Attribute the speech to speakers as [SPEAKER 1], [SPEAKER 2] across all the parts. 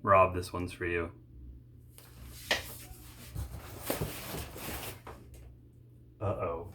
[SPEAKER 1] Rob, this one's for you. Uh-oh.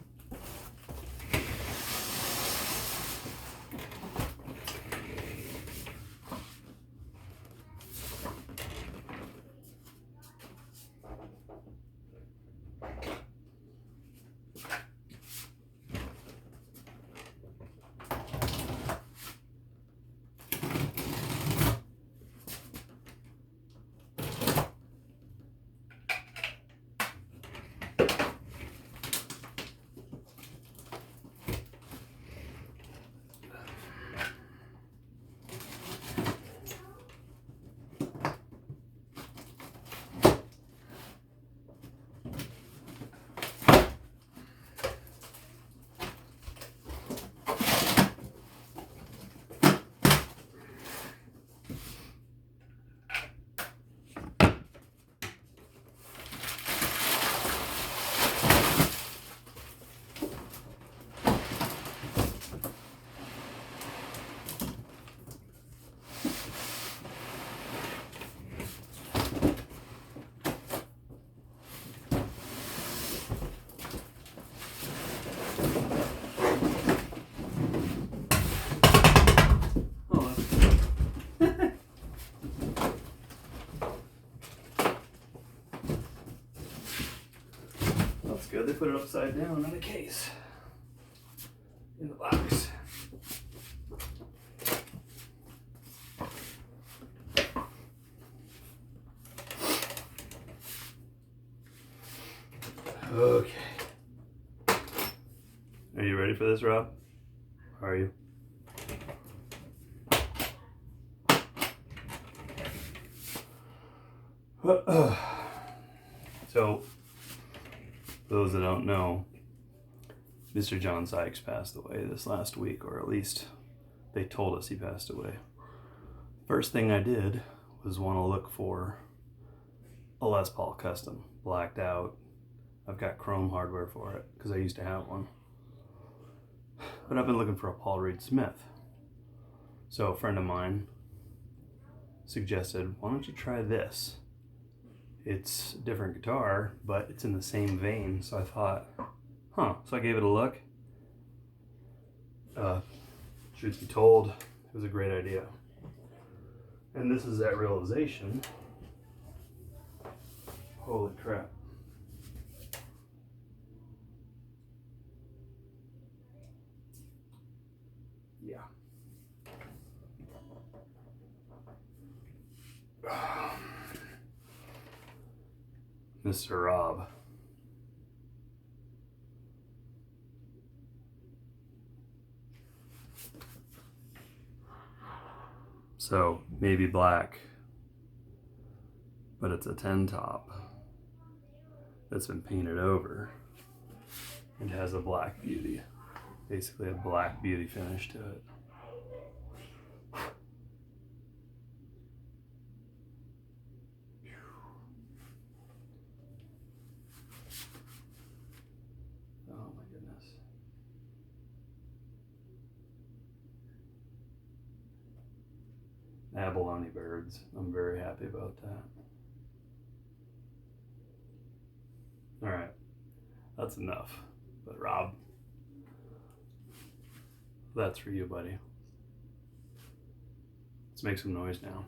[SPEAKER 1] That's good. They put it upside down in a case. In the box. Okay. Are you ready for this, Rob? Are you? So, for those that don't know, Mr. John Sykes passed away this last week, or at least they told us he passed away. First thing I did was want to look for a Les Paul Custom, blacked out. I've got chrome hardware for it because I used to have one. But I've been looking for a Paul Reed Smith. So a friend of mine suggested, why don't you try this? It's a different guitar, but it's in the same vein. So I thought, so I gave it a look. Truth be told, it was a great idea. And this is that realization. Holy crap. Yeah. Mr. Rob. So maybe black, but it's a 10 top that's been painted over and has a black beauty, basically a black beauty finish to it. Oh my goodness. Abalone birds. I'm very happy about that. All right, that's enough. But Rob, that's for you, buddy. Let's make some noise now.